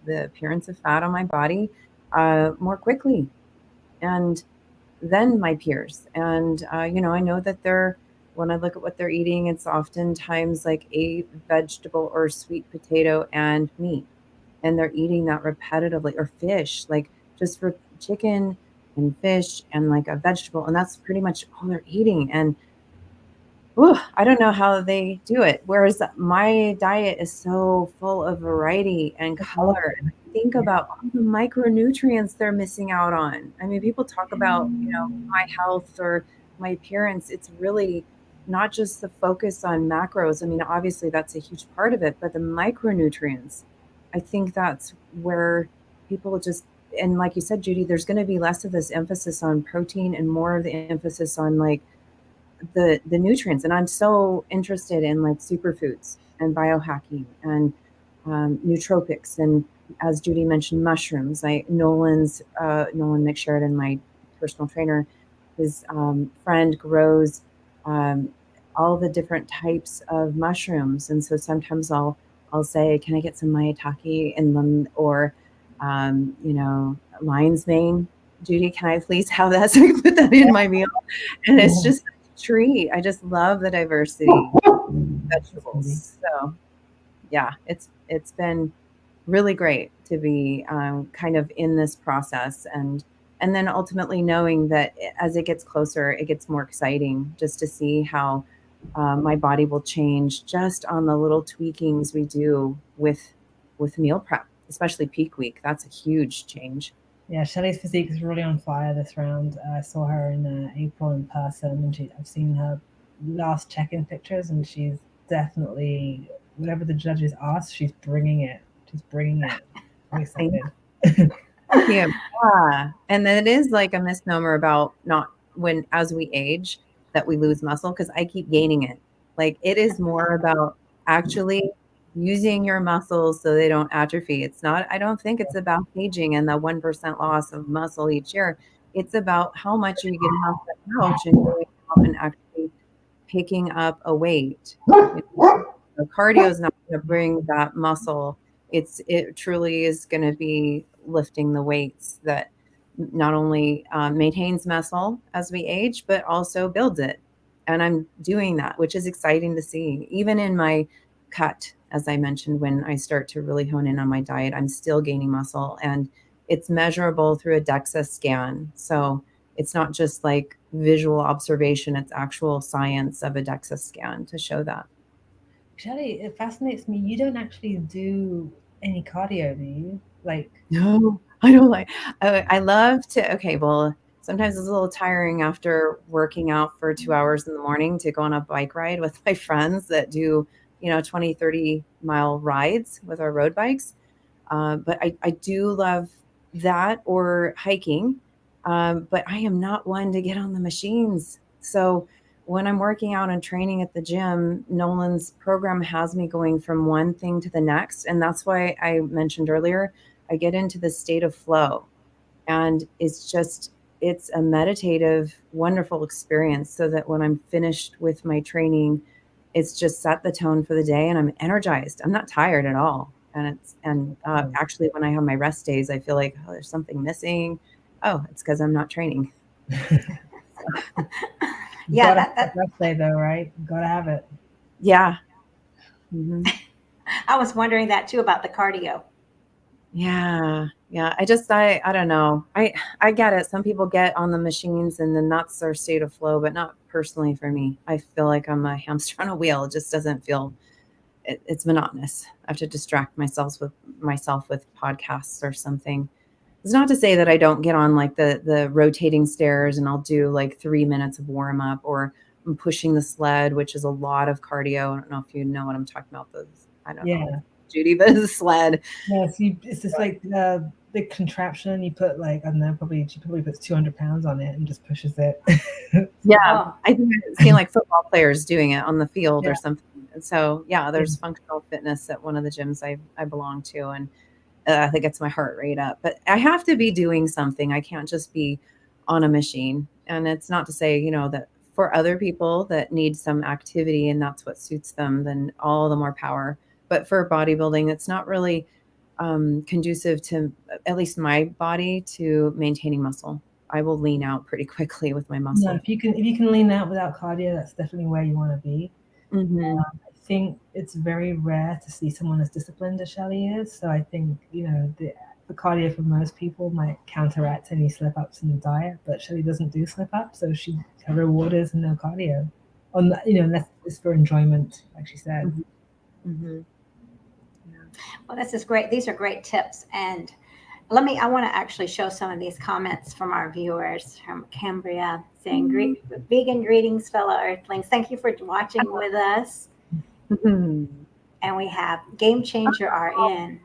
appearance of fat on my body more quickly, and than my peers. And I know that when I look at what they're eating, it's oftentimes like a vegetable or sweet potato and meat, and they're eating that repetitively, or fish, like just for chicken and fish and like a vegetable, and that's pretty much all they're eating. And I don't know how they do it. Whereas my diet is so full of variety and color. And I think about all the micronutrients they're missing out on. I mean, people talk about, my health or my appearance. It's really not just the focus on macros. I mean, obviously that's a huge part of it, but the micronutrients, I think that's where people just, and like you said, Judy, there's going to be less of this emphasis on protein and more of the emphasis on like the nutrients. And I'm so interested in like superfoods and biohacking and nootropics, and as Judy mentioned, mushrooms. Nolan McSheridan, my personal trainer, his friend grows all the different types of mushrooms, and so sometimes I'll say, can I get some maitake in them, or lion's mane? Judy, can I please have that so I can put that in my meal? And it's just a treat. I just love the diversity of vegetables. So yeah, it's been really great to be kind of in this process, and then ultimately knowing that as it gets closer, it gets more exciting just to see how my body will change just on the little tweakings we do with meal prep, especially peak week. That's a huge change. Yeah, Shelli's physique is really on fire this round. I saw her in April in person, and I've seen her last check-in pictures, and she's definitely, whatever the judges ask, she's bringing it. She's bringing it. I'm excited. Thank you. Yeah. And then it is like a misnomer about as we age that we lose muscle, because I keep gaining it. Like, it is more about actually using your muscles so they don't atrophy. I don't think it's about aging and the 1% loss of muscle each year. It's about how much you get off the couch and going out and actually picking up a weight. So cardio is not going to bring that muscle. It truly is going to be lifting the weights that not only maintains muscle as we age, but also builds it. And I'm doing that, which is exciting to see. Even in my cut, as I mentioned, when I start to really hone in on my diet, I'm still gaining muscle, and it's measurable through a DEXA scan. So it's not just like visual observation, it's actual science of a DEXA scan to show that. Shelly, it fascinates me. You don't actually do any cardio, do you? Like, No, I don't like, I love to, okay, well, sometimes it's a little tiring after working out for 2 hours in the morning to go on a bike ride with my friends that do, 20, 30-mile rides with our road bikes. But I do love that, or hiking. But I am not one to get on the machines. So when I'm working out and training at the gym, Nolan's program has me going from one thing to the next. And that's why I mentioned earlier, I get into the state of flow. And it's a meditative, wonderful experience, so that when I'm finished with my training, it's just set the tone for the day and I'm energized. I'm not tired at all. And actually, when I have my rest days, I feel like, oh, there's something missing. Oh, it's because I'm not training. Yeah, that rest day though, right? You gotta have it. Yeah. Mm-hmm. I was wondering that too about the cardio. Yeah. I don't know. I get it. Some people get on the machines and then that's their state of flow, but not personally for me. I feel like I'm a hamster on a wheel. It just doesn't feel, it's monotonous. I have to distract myself with podcasts or something. It's not to say that I don't get on like the rotating stairs and I'll do like 3 minutes of warm up, or I'm pushing the sled, which is a lot of cardio. I don't know if you know what I'm talking about. I don't know, Judy, but it's a sled. Yes, it's just like the contraption. You put like, I don't know, she probably puts 200 pounds on it and just pushes it. Yeah, I think I've seen like football players doing it on the field or something. So yeah, there's functional fitness at one of the gyms I belong to, and I think gets my heart rate up. But I have to be doing something. I can't just be on a machine. And it's not to say, that for other people that need some activity and that's what suits them, then all the more power. But for bodybuilding, it's not really conducive to, at least my body, to maintaining muscle. I will lean out pretty quickly with my muscle. No, if you can lean out without cardio, that's definitely where you want to be. Mm-hmm. I think it's very rare to see someone as disciplined as Shelly is. So I think, the cardio for most people might counteract any slip ups in the diet, but Shelly doesn't do slip ups, so her reward is no cardio. Unless it's for enjoyment, like she said. Mm-hmm. Yeah. Well, this is great. These are great tips. And I want to actually show some of these comments from our viewers, from Cambria, saying, vegan greetings, fellow Earthlings. Thank you for watching with us. Mm-hmm. And we have Game Changer RN.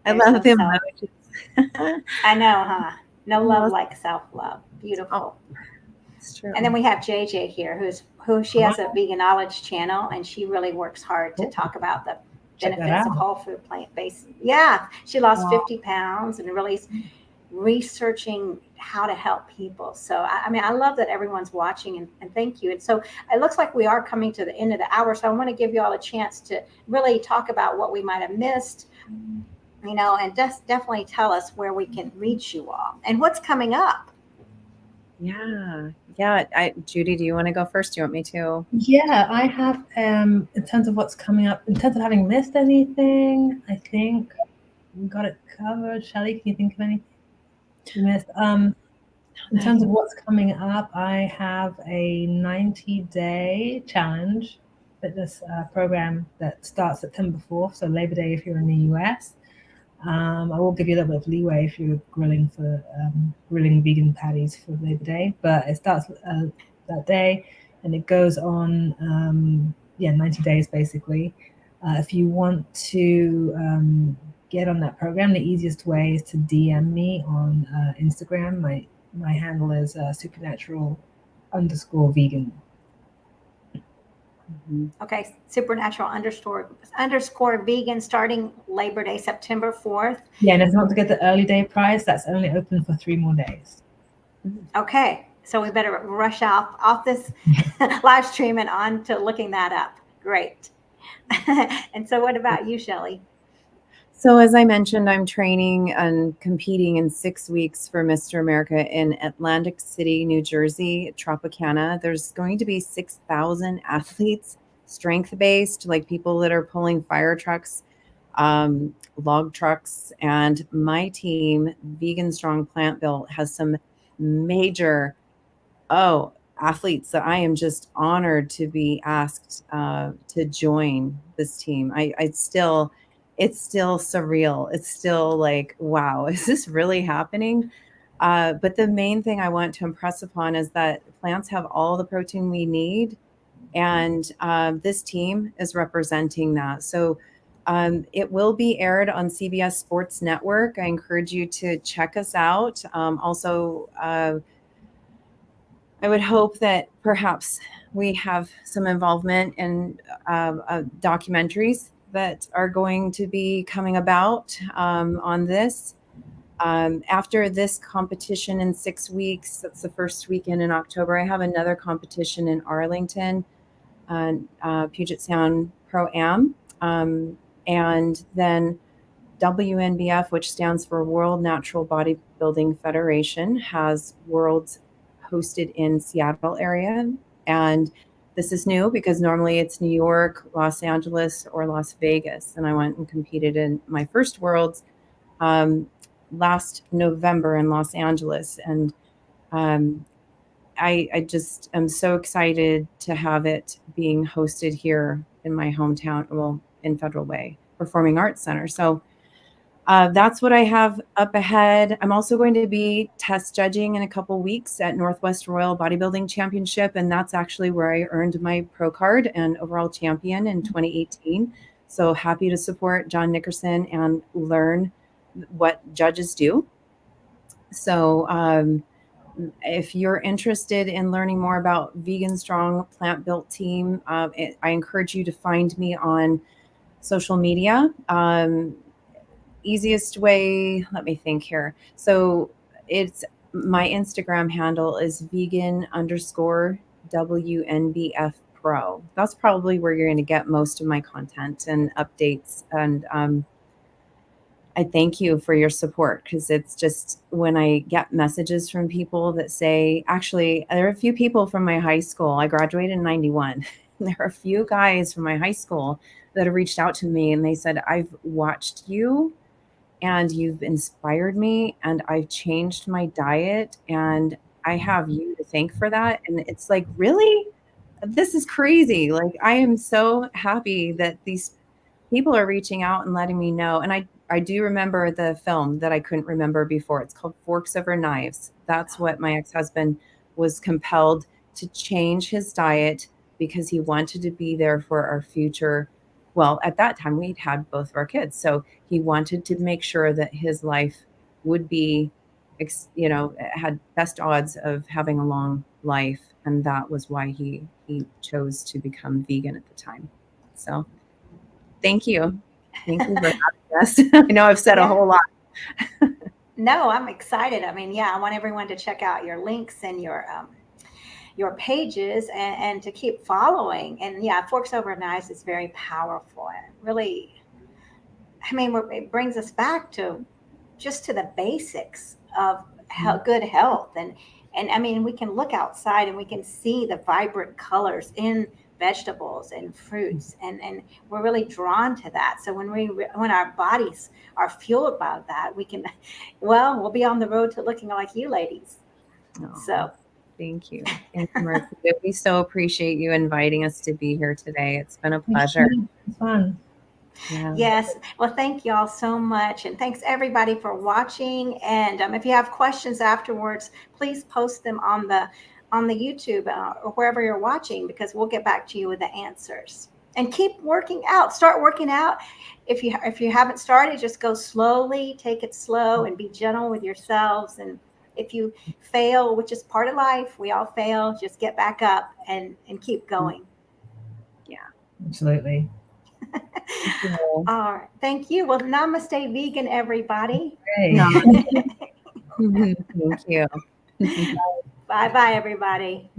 I love the emojis. I know, huh? No love like self-love. Beautiful. Oh, it's true. And then we have JJ here, she has a vegan knowledge channel, and she really works hard to talk about the benefits of whole food, plant-based. Yeah, she lost 50 pounds and really researching how to help people. So, I love that everyone's watching, and thank you. And so it looks like we are coming to the end of the hour. So I want to give you all a chance to really talk about what we might have missed, and just definitely tell us where we can reach you all and what's coming up. Yeah. Judy, do you want to go first? Do you want me to? Yeah, I have, in terms of what's coming up, in terms of having missed anything, I think we got it covered. Shelly, can you think of anything you missed? In terms of what's coming up, I have a 90-day challenge fitness program that starts September 4th, so Labor Day if you're in the US. I will give you a little bit of leeway if you're grilling vegan patties for Labor Day, but it starts that day and it goes on 90 days basically. If you want to get on that program, the easiest way is to DM me on Instagram. My handle is supernatural_vegan. Mm-hmm. Okay, supernatural_vegan, starting Labor Day, September 4th. Yeah, and if you want to get the early day price, that's only open for 3 more days. Okay, so we better rush off this live stream and on to looking that up. Great. And so what about you, Shelly? So as I mentioned, I'm training and competing in 6 weeks for Mr. America in Atlantic City, New Jersey, Tropicana. There's going to be 6,000 athletes, strength-based, like people that are pulling fire trucks, log trucks, and my team, Vegan Strong Plant Built, has some major athletes that I am just honored to be asked to join this team. It's still surreal. It's still like, wow, is this really happening? But the main thing I want to impress upon is that plants have all the protein we need, and this team is representing that. So it will be aired on CBS Sports Network. I encourage you to check us out. Also, I would hope that perhaps we have some involvement in documentaries that are going to be coming about on this. After this competition in 6 weeks, that's the first weekend in October, I have another competition in Arlington, Puget Sound Pro-Am. And then WNBF, which stands for World Natural Bodybuilding Federation, has worlds hosted in Seattle area. And this is new because normally it's New York, Los Angeles, or Las Vegas. And I went and competed in my first worlds last November in Los Angeles. And I just am so excited to have it being hosted here in my hometown, well, in Federal Way Performing Arts Center. So that's what I have up ahead. I'm also going to be test judging in a couple weeks at Northwest Royal Bodybuilding Championship, and that's actually where I earned my pro card and overall champion in 2018. So happy to support John Nickerson and learn what judges do. So if you're interested in learning more about Vegan Strong Plant Built Team, I encourage you to find me on social media. Easiest way, let me think here. So it's my Instagram handle is vegan_WNBF pro. That's probably where you're going to get most of my content and updates. And I thank you for your support, because it's just when I get messages from people that say, actually, there are a few people from my high school. I graduated in 91. There are a few guys from my high school that have reached out to me and they said, I've watched you and you've inspired me and I've changed my diet and I have you to thank for that. And it's like, really? This is crazy. Like, I am so happy that these people are reaching out and letting me know. And I do remember the film that I couldn't remember before. It's called Forks Over Knives. That's what my ex-husband was compelled to change his diet because he wanted to be there for our future. Well, at that time, we'd had both of our kids. So he wanted to make sure that his life would be, had best odds of having a long life. And that was why he chose to become vegan at the time. So thank you. Thank you for having us. I know I've said a whole lot. No, I'm excited. I mean, I want everyone to check out your links and your pages and to keep following. And Forks Over Knives is very powerful. And really, I mean, it brings us back to just to the basics of good health. And I mean, we can look outside and we can see the vibrant colors in vegetables and fruits, and we're really drawn to that. So when our bodies are fueled by that, we'll be on the road to looking like you ladies. So thank you. Thank you, Marcia. We so appreciate you inviting us to be here today. It's been a pleasure. It's fun. Yeah. Yes. Well, thank you all so much. And thanks everybody for watching. And if you have questions afterwards, please post them on the YouTube or wherever you're watching, because we'll get back to you with the answers. And keep working out. Start working out. If you haven't started, just go slowly, take it slow and be gentle with yourselves. And if you fail, which is part of life, we all fail, just get back up and keep going. Yeah, absolutely. All right. Thank you. Well, namaste vegan, everybody. Hey. Thank you. Bye-bye, everybody.